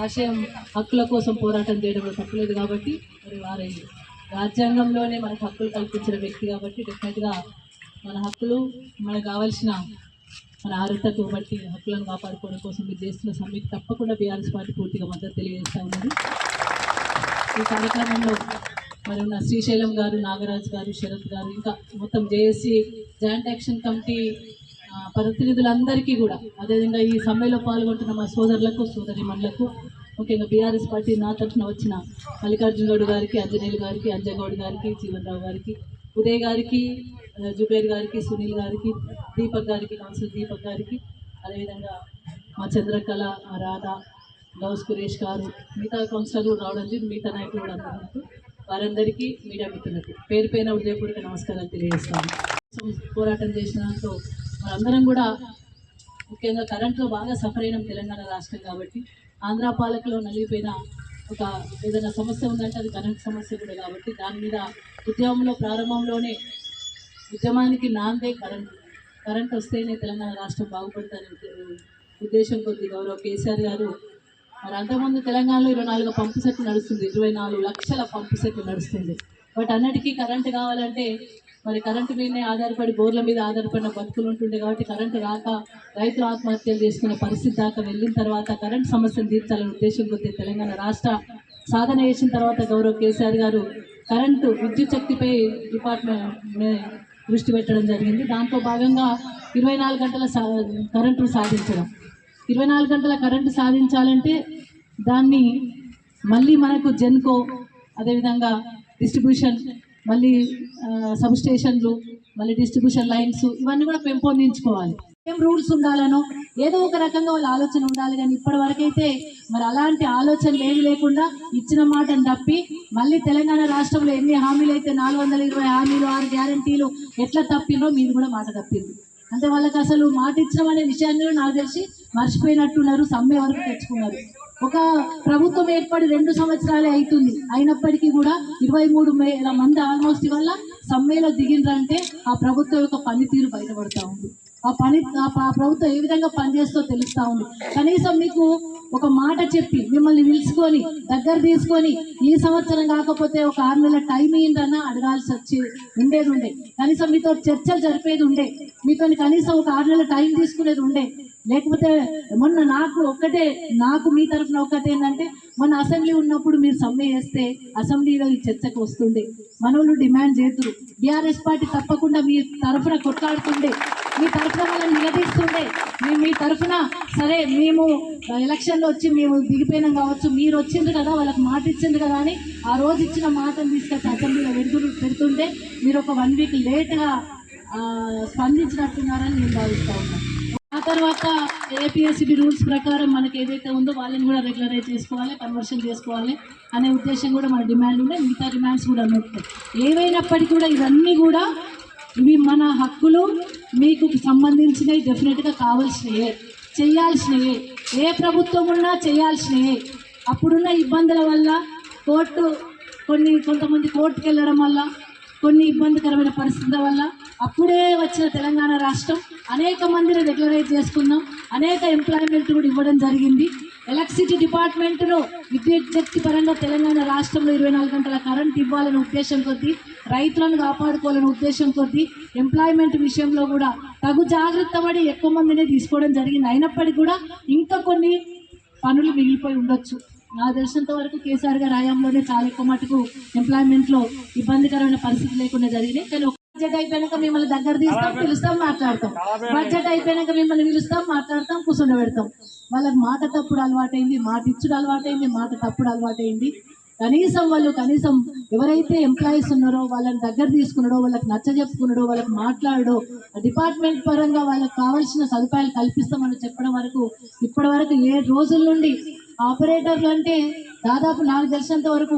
ఆశయం హక్కుల కోసం పోరాటం చేయడంలో తప్పలేదు కాబట్టి మరి వారి రాజ్యాంగంలోనే మనకు హక్కులు కల్పించిన వ్యక్తి కాబట్టి డెఫినెట్గా మన హక్కులు మనకు కావాల్సిన మన అర్హతకు బట్టి హక్కులను కాపాడుకోవడం కోసం మీరు చేస్తున్న సమ్మెకి తప్పకుండా బీఆర్ఎస్ పార్టీ పూర్తిగా మద్దతు తెలియజేస్తూ ఉన్నది. ఈ కార్యక్రమంలో మరి ఉన్న శ్రీశైలం గారు, నాగరాజ్ గారు, శరత్ గారు, ఇంకా మొత్తం జేఏసీ జాయింట్ యాక్షన్ కమిటీ ప్రతినిధులందరికీ కూడా, అదేవిధంగా ఈ సమ్మెలో పాల్గొంటున్న మా సోదరులకు, సోదరిమణులకు, ముఖ్యంగా బీఆర్ఎస్ పార్టీ నా తరఫున వచ్చిన మల్లికార్జున గౌడ్ గారికి, అంజనేయులు గారికి, అంజగౌడ్ గారికి, జీవన్ రావు గారికి, ఉదయ్ గారికి, జుబేర్ గారికి, సునీల్ గారికి, దీపక్ గారికి, కౌన్సిలర్ దీపక్ గారికి, అదేవిధంగా మా చంద్రకళ, మా రాధా, గౌస్ కురేష్ గారు, మిగతా కౌన్సిలర్లు రావడం జరిగింది, మిగతా నాయకులు కూడా అందరూ, వారందరికీ మీడియా మిత్రులకు పేరు పైన హృదయపూర్వక నమస్కారాలు తెలియజేస్తాను. పోరాటం చేసిన దాంట్లో మనందరం కూడా ముఖ్యంగా కరెంట్లో బాగా సఫర్ అయినాం తెలంగాణ రాష్ట్రం కాబట్టి. ఆంధ్ర పాలకులో నలిగిపోయిన ఒక ఏదైనా సమస్య ఉందంటే అది కరెంట్ సమస్య కూడా కాబట్టి దాని మీద ఉద్యమంలో ప్రారంభంలోనే ఉద్యమానికి నాందే కరెంట్ వస్తేనే తెలంగాణ రాష్ట్రం బాగుపడుతుందనే ఉద్దేశం కొద్ది గౌరవ కేసీఆర్ గారు మరి అంతకుముందు తెలంగాణలో 24 పంపు సెట్లు నడుస్తుంది, 24 లక్షల పంపు సెట్లు నడుస్తుంది. బట్ అన్నిటికీ కరెంటు కావాలంటే మరి కరెంటు మీదనే ఆధారపడి, బోర్ల మీద ఆధారపడిన బతుకులు ఉంటుండే కాబట్టి కరెంటు రాక రైతులు ఆత్మహత్యలు చేసుకునే పరిస్థితి దాకా వెళ్ళిన తర్వాత కరెంటు సమస్యను తీర్చాలనే ఉద్దేశం కొద్ది తెలంగాణ రాష్ట్ర సాధన చేసిన తర్వాత గౌరవ కేసీఆర్ గారు కరెంటు విద్యుత్ శక్తిపై డిపార్ట్మెంట్ దృష్టి పెట్టడం జరిగింది. దాంట్లో భాగంగా 24 గంటల కరెంటును సాధించడం. 24 గంటల కరెంటు సాధించాలంటే దాన్ని మళ్ళీ మనకు జెన్కో, అదేవిధంగా డిస్ట్రిబ్యూషన్, మళ్ళీ సబ్ స్టేషన్లు, మళ్ళీ డిస్ట్రిబ్యూషన్ లైన్స్, ఇవన్నీ కూడా పెంపొందించుకోవాలి. ఏం రూల్స్ ఉండాలనో ఏదో ఒక రకంగా వాళ్ళ ఆలోచన ఉండాలి. కానీ ఇప్పటి వరకైతే మరి అలాంటి ఆలోచనలు ఏమి లేకుండా ఇచ్చిన మాటను తప్పి మళ్ళీ తెలంగాణ రాష్ట్రంలో ఎన్ని హామీలు అయితే 420 హామీలు, 6 గ్యారంటీలు ఎట్లా తప్పిందో మీరు కూడా మాట తప్పింది. అంటే వాళ్ళకి అసలు మాట ఇచ్చడం అనే విషయాన్ని నాకు తెలిసి మర్చిపోయినట్టున్నారు, సమ్మె వరకు తెచ్చుకున్నారు. ఒక ప్రభుత్వం ఏర్పడి 2 సంవత్సరాలే అవుతుంది, అయినప్పటికీ కూడా 23,000 మంది ఆల్మోస్ట్ వల్ల సమ్మెలో దిగిండ్రంటే ఆ ప్రభుత్వం యొక్క పనితీరు బయటపడతా ఉంది. ఆ ప్రభుత్వం ఏ విధంగా పనిచేస్తో తెలుస్తూ ఉంది. కనీసం మీకు ఒక మాట చెప్పి మిమ్మల్ని పిలుచుకొని దగ్గర తీసుకొని ఈ సంవత్సరం కాకపోతే ఒక 6 నెలల టైం ఏంటన్నా అడగాల్సి వచ్చి ఉండేది. కనీసం మీతో చర్చలు జరిపేది ఉండే, మీతో కనీసం ఒక 6 నెలల టైం తీసుకునేది ఉండే. లేకపోతే మొన్న నాకు మీ తరఫున ఒకటి ఏంటంటే, మొన్న అసెంబ్లీ ఉన్నప్పుడు మీరు సమ్మె చేస్తే అసెంబ్లీలో ఈ చర్చకు వస్తుండే, మనోళ్ళు డిమాండ్ చేతురు, బీఆర్ఎస్ పార్టీ తప్పకుండా మీ తరఫున కొట్లాడుతుండే, మీ తరఫున వాళ్ళని నిలదీస్తుండే. మీ తరఫున సరే మేము ఎలక్షన్లో వచ్చి మేము దిగిపోయినాం కావచ్చు, మీరు వచ్చింది కదా, వాళ్ళకి మాట ఇచ్చింది కదా అని ఆ రోజు ఇచ్చిన మాటను తీసుకొచ్చి అసెంబ్లీలో పెడుతుంటే మీరు ఒక 1 వీక్ లేట్గా స్పందించినట్టున్నారని నేను భావిస్తూ ఉన్నాను. ఆ తర్వాత ఏపీఎస్సిబి రూల్స్ ప్రకారం మనకి ఏదైతే ఉందో వాళ్ళని కూడా రెగ్యులరైజ్ చేసుకోవాలి, కన్వర్షన్ చేసుకోవాలి అనే ఉద్దేశం కూడా మన డిమాండ్ ఉండే. మిగతా డిమాండ్స్ కూడా ఉన్నాయి. ఏవైనప్పటికీ కూడా ఇవన్నీ కూడా ఇవి మన హక్కులు, మీకు సంబంధించినవి, డెఫినెట్గా కావాల్సినవే, చేయాల్సినవే, ఏ ప్రభుత్వం ఉన్నా చేయాల్సినవే. అప్పుడున్న ఇబ్బందుల వల్ల కొంతమంది కోర్టుకు వెళ్ళడం వల్ల, కొన్ని ఇబ్బందికరమైన పరిస్థితుల వల్ల అప్పుడే వచ్చిన తెలంగాణ రాష్ట్రం అనేక మందిని రెగ్యులరైజ్ చేసుకున్నాం, అనేక ఎంప్లాయ్మెంట్ కూడా ఇవ్వడం జరిగింది. ఎలక్ట్రిసిటీ డిపార్ట్మెంట్లో విద్యుత్ శక్తి పరంగా తెలంగాణ రాష్ట్రంలో 24 గంటల కరెంట్ ఇవ్వాలనే ఉద్దేశం కొద్దీ, రైతులను కాపాడుకోవాలనే ఉద్దేశం కొద్దీ ఎంప్లాయ్మెంట్ విషయంలో కూడా తగు జాగ్రత్త పడి ఎక్కువ మందినే తీసుకోవడం జరిగింది. అయినప్పటికీ కూడా ఇంకా కొన్ని పనులు మిగిలిపోయి ఉండొచ్చు. నాకు తెలిసినంత వరకు కేసీఆర్ గారి హయాంలోనే చాలా ఎక్కువ మటుకు ఎంప్లాయ్మెంట్లో ఇబ్బందికరమైన పరిస్థితి లేకుండా జరిగినాయి. కానీ బడ్జెట్ అయిపోయాక మిమ్మల్ని దగ్గర తీస్తాం, పిలుస్తాం, మాట్లాడతాం. బడ్జెట్ అయిపోయాక మిమ్మల్ని పిలుస్తాం, మాట్లాడతాం, కూర్చోబెడతాం. వాళ్ళకి మాట తప్పుడు అలవాటైంది, మాట ఇచ్చుడు అలవాటైంది, మాట తప్పుడు అలవాటైంది. కనీసం ఎవరైతే ఎంప్లాయీస్ ఉన్నారో వాళ్ళని దగ్గర తీసుకున్నాడో, వాళ్ళకి నచ్చజెప్పుకున్నాడో, వాళ్ళకి మాట్లాడో, డిపార్ట్మెంట్ పరంగా వాళ్ళకి కావాల్సిన సదుపాయాలు కల్పిస్తామని చెప్పడం వరకు ఇప్పటి వరకు 7 రోజుల నుండి ఆపరేటర్లు అంటే దాదాపు నాకు తెలిసినంత వరకు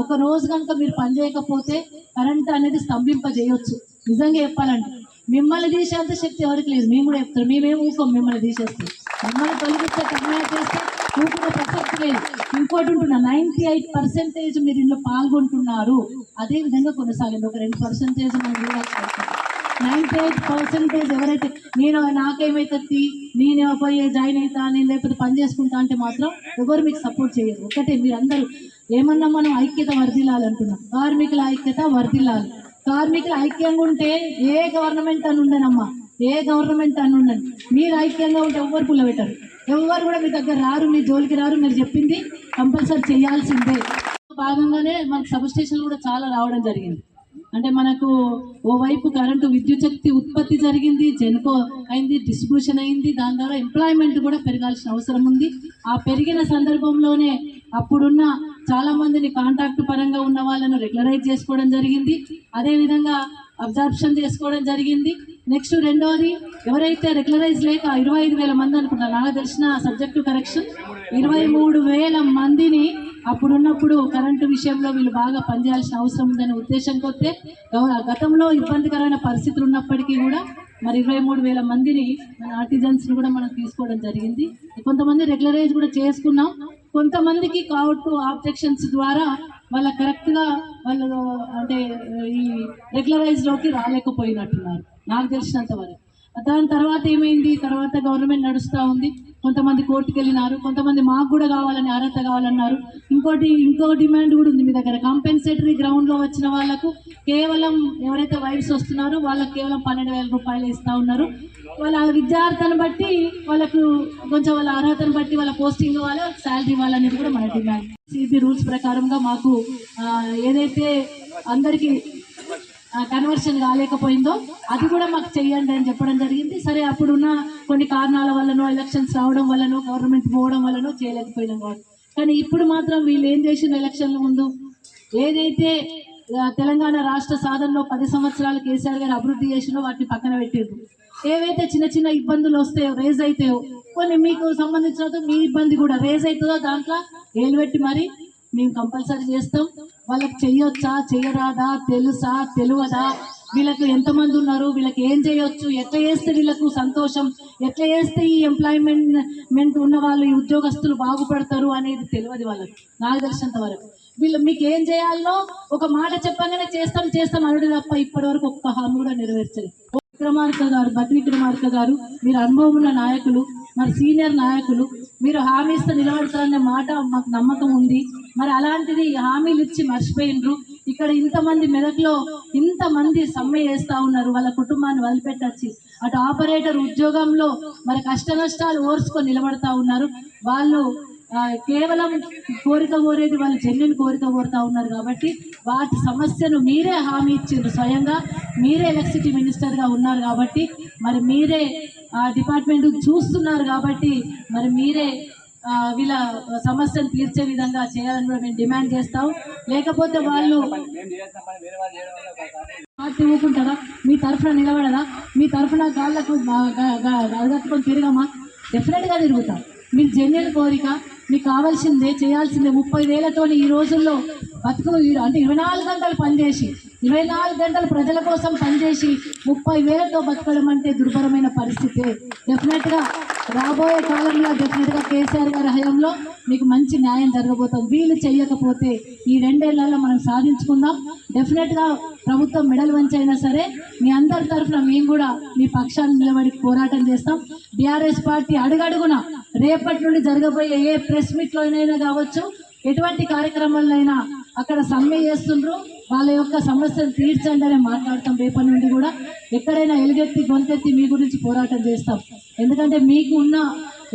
ఒక రోజు కనుక మీరు పనిచేయకపోతే కరెంట్ అనేది స్తంభింపజేయొచ్చు. నిజంగా చెప్పాలంటే మిమ్మల్ని తీసేంత శక్తి ఎవరికి లేదు. మేము కూడా చెప్తాం, మేమేం ఊకం మిమ్మల్ని తీసేస్తాం. మిమ్మల్ని తొలగిస్తే కన్వైన్ చేస్తే ఊపిన ప్రసక్తి లేదు. ఇంకోటి ఉంటున్నా, 98% మీరు ఇందులో పాల్గొంటున్నారు, అదే విధంగా కొనసాగింది. ఒక 2% మనం 98% ఎవరైతే నాకేమైతుంది, నేను పోయి జాయిన్ అవుతా, నేను లేకపోతే పని చేసుకుంటా అంటే మాత్రం ఎవరు మీకు సపోర్ట్ చేయరు. ఒకటే మీరందరూ ఏమన్నా మనం ఐక్యత వర్ధిల్లాలంటున్నాం, కార్మికుల ఐక్యత వర్ధిల్లాలి. కార్మికులు ఐక్యంగా ఉంటే ఏ గవర్నమెంట్ అని ఉండనమ్మా, ఏ గవర్నమెంట్ అని ఉండను. మీరు ఐక్యంగా ఉంటే ఎవరు పుల్ల పెట్టరు, ఎవరు కూడా మీ దగ్గర రారు, మీ జోలికి రారు. మీరు చెప్పింది కంపల్సరీ చేయాల్సిందే. భాగంగానే మనకు సబ్ స్టేషన్లు కూడా చాలా రావడం జరిగింది. అంటే మనకు ఓవైపు కరెంటు విద్యుత్ శక్తి ఉత్పత్తి జరిగింది, జెన్కో అయింది, డిస్ట్రిబ్యూషన్ అయింది, దాని ద్వారా ఎంప్లాయ్మెంట్ కూడా పెరగాల్సిన అవసరం ఉంది. ఆ పెరిగిన సందర్భంలోనే అప్పుడున్న చాలా మందిని కాంట్రాక్ట్ పరంగా ఉన్న వాళ్ళను రెగ్యులరైజ్ చేసుకోవడం జరిగింది, అదేవిధంగా అబ్జార్ప్షన్ చేసుకోవడం జరిగింది. నెక్స్ట్ రెండోది, ఎవరైతే రెగ్యులరైజ్ లేక 25,000 మంది అనుకుంటారు, నాకు తెలిసిన సబ్జెక్టు కరెక్షన్ 23,000 మందిని అప్పుడున్నప్పుడు కరెంటు విషయంలో వీళ్ళు బాగా పనిచేయాల్సిన అవసరం ఉందనే ఉద్దేశంతో గతంలో ఇబ్బందికరమైన పరిస్థితులు ఉన్నప్పటికీ కూడా మరి 23,000 మందిని మన ఆర్టిజన్స్ని కూడా మనం తీసుకోవడం జరిగింది. కొంతమంది రెగ్యులరైజ్ కూడా చేసుకున్నాం, కొంతమందికి కావట్టు ఆబ్జెక్షన్స్ ద్వారా వాళ్ళ కరెక్ట్గా వాళ్ళు అంటే ఈ రెగ్యులరైజ్లోకి రాలేకపోయినట్టున్నారు నాకు తెలిసినంత వరకు. దాని తర్వాత ఏమైంది, తర్వాత గవర్నమెంట్ నడుస్తూ ఉంది, కొంతమంది కోర్టుకు వెళ్ళినారు, కొంతమంది మాకు కూడా కావాలని అర్హత కావాలన్నారు. ఇంకో డిమాండ్ కూడా ఉంది మీ దగ్గర, కాంపెన్సేటరీ గ్రౌండ్లో వచ్చిన వాళ్ళకు కేవలం ఎవరైతే వైఫ్స్ వస్తున్నారో వాళ్ళకి కేవలం 12,000 రూపాయలు ఇస్తూ ఉన్నారు. వాళ్ళ విద్యార్థిని బట్టి వాళ్ళకు కొంచెం వాళ్ళ అర్హతను బట్టి వాళ్ళ పోస్టింగ్ ఇవ్వాలి, శాలరీ ఇవ్వాలనేది కూడా మన డిమాండ్. సిబి రూల్స్ ప్రకారంగా మాకు ఏదైతే అందరికీ కన్వర్షన్ కాలేకపోయిందో అది కూడా మాకు చెయ్యండి అని చెప్పడం జరిగింది. సరే, అప్పుడున్న కొన్ని కారణాల వల్లనో, ఎలక్షన్స్ రావడం వల్లనో, గవర్నమెంట్ పోవడం వల్లనో చేయలేకపోయినాం కాదు. కానీ ఇప్పుడు మాత్రం వీళ్ళు ఏం చేసిన ఎలక్షన్ల ముందు ఏదైతే తెలంగాణ రాష్ట్ర సాధనలో 10 సంవత్సరాలు కేసీఆర్ గారు అభివృద్ధి చేసినో వాటిని పక్కన పెట్టారు. ఏవైతే చిన్న చిన్న ఇబ్బందులు వస్తాయో, రేజ్ అవుతాయో, కొన్ని మీకు సంబంధించిన మీ ఇబ్బంది కూడా రేజ్ అవుతుందో దాంట్లో ఏలు పెట్టి మరి మేము కంపల్సరీ చేస్తాం. వాళ్ళకి చెయ్యొచ్చా, చెయ్యరాదా, తెలుసా, తెలియదా, వీళ్ళకి ఎంతమంది ఉన్నారు, వీళ్ళకి ఏం చేయొచ్చు, ఎట్లా చేస్తే వీళ్ళకు సంతోషం, ఎట్లా చేస్తే ఈ ఎంప్లాయ్మెంట్ ఉన్న వాళ్ళు, ఈ ఉద్యోగస్తులు బాగుపడతారు అనేది తెలియదు వాళ్ళకి. నాకు తెలిసినంత వరకు వీళ్ళు మీకు ఏం చేయాలో ఒక మాట చెప్పగానే చేస్తాం అరుడు తప్ప ఇప్పటి వరకు ఒక్క హామీ కూడా నెరవేర్చలేదు. బట్టి విక్రమార్క గారు, మీరు అనుభవం ఉన్న నాయకులు, మరి సీనియర్ నాయకులు, మీరు హామీ ఇస్తే నిలబడతారనే మాట మాకు నమ్మకం ఉంది. మరి అలాంటిది హామీలు ఇచ్చి మర్చిపోయినరు. ఇక్కడ ఇంతమంది మెదక్లో ఇంతమంది సమ్మె చేస్తూ ఉన్నారు, వాళ్ళ కుటుంబాన్ని వదిలిపెట్టచ్చి అటు ఆపరేటర్ ఉద్యోగంలో మరి కష్ట నష్టాలు ఓర్చుకొని నిలబడతా ఉన్నారు. వాళ్ళు కేవలం కోరిక కోరేది వాళ్ళు జెన్యున్ కోరిక కోరుతా ఉన్నారు. కాబట్టి వాటి సమస్యను మీరే హామీ ఇచ్చిండ్రు, స్వయంగా మీరే ఎలక్ట్రిసిటీ మినిస్టర్గా ఉన్నారు కాబట్టి, మరి మీరే డిపార్ట్మెంట్ చూస్తున్నారు కాబట్టి, మరి మీరే వీళ్ళ సమస్యను తీర్చే విధంగా చేయాలని కూడా మేము డిమాండ్ చేస్తాం. లేకపోతే వాళ్ళు పార్టీ ఊరుకుంటారా, మీ తరఫున నిలబడదా, మీ తరఫున గాళ్ళకు అడగట్టుకొని తిరగమా? డెఫినెట్గా తిరుగుతాం. మీకు జెన్యున్ కోరిక, మీకు కావాల్సిందే, చేయాల్సిందే. 30,000తో ఈ రోజుల్లో బతుకు అంటే 24 గంటలు పనిచేసి, 24 గంటలు ప్రజల కోసం పనిచేసి 30,000తో బతకడం అంటే దుర్భరమైన పరిస్థితి. డెఫినెట్గా రాబోయే కాలంలో డెఫినెట్గా కేసీఆర్ గారి హయాంలో మీకు మంచి న్యాయం జరగబోతుంది. వీళ్ళు చేయకపోతే ఈ 2 ఏళ్లలో మనం సాధించుకుందాం. డెఫినెట్గా ప్రభుత్వం మెడల్ వంచి అయినా సరే మీ అందరి తరఫున మేము కూడా మీ పక్షాన్ని నిలబడి పోరాటం చేస్తాం. బీఆర్ఎస్ పార్టీ అడుగడుగున రేపటి నుండి జరగబోయే ఏ ప్రెస్ మీట్లోనైనా కావచ్చు, ఎటువంటి కార్యక్రమాలైనా అక్కడ సమ్మె చేస్తుండ్రు, వాళ్ళ యొక్క సమస్యను తీర్చండి అని మాట్లాడతాం. రేపటి నుండి కూడా ఎక్కడైనా ఎలుగెత్తి గొంతెత్తి మీ గురించి పోరాటం చేస్తాం. ఎందుకంటే మీకు ఉన్న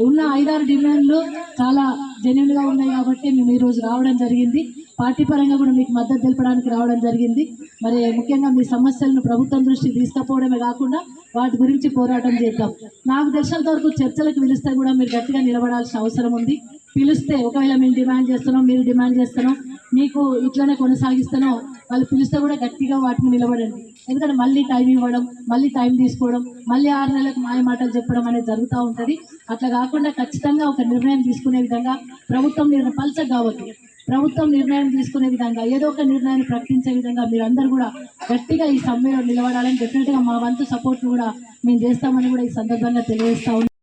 5-6 డిమాండ్లు చాలా జెన్యున్గా ఉన్నాయి కాబట్టి మేము ఈరోజు రావడం జరిగింది. పార్టీ పరంగా కూడా మీకు మద్దతు తెలపడానికి రావడం జరిగింది. మరి ముఖ్యంగా మీ సమస్యలను ప్రభుత్వం దృష్టికి తీసుకుపోవడమే కాకుండా వాటి గురించి పోరాటం చేద్దాం. నాకు తెలిసినంత వరకు చర్చలకు పిలిస్తే కూడా మీరు గట్టిగా నిలబడాల్సిన అవసరం ఉంది. పిలిస్తే ఒకవేళ మేము డిమాండ్ చేస్తున్నాం, మీరు డిమాండ్ చేస్తున్నాం, మీకు ఇట్లనే కొనసాగిస్తానో, వాళ్ళు పిలిస్తే కూడా గట్టిగా వాటిని నిలబడండి. ఎందుకంటే మళ్ళీ టైం ఇవ్వడం, మళ్ళీ టైం తీసుకోవడం, మళ్ళీ 6 నెలలకు మాయ మాటలు చెప్పడం అనేది జరుగుతూ ఉంటుంది. అట్లా కాకుండా ఖచ్చితంగా ఒక నిర్ణయం తీసుకునే విధంగా ప్రభుత్వం పల్సగా కావద్దు, ప్రభుత్వం నిర్ణయం తీసుకునే విధంగా ఏదో ఒక నిర్ణయాన్ని ప్రకటించే విధంగా మీరందరూ కూడా గట్టిగా ఈ సమ్మెలో నిలబడాలని డెఫినెట్గా మా వంతు సపోర్ట్ కూడా మేము చేస్తామని కూడా ఈ సందర్భంగా తెలియజేస్తా ఉన్నాం.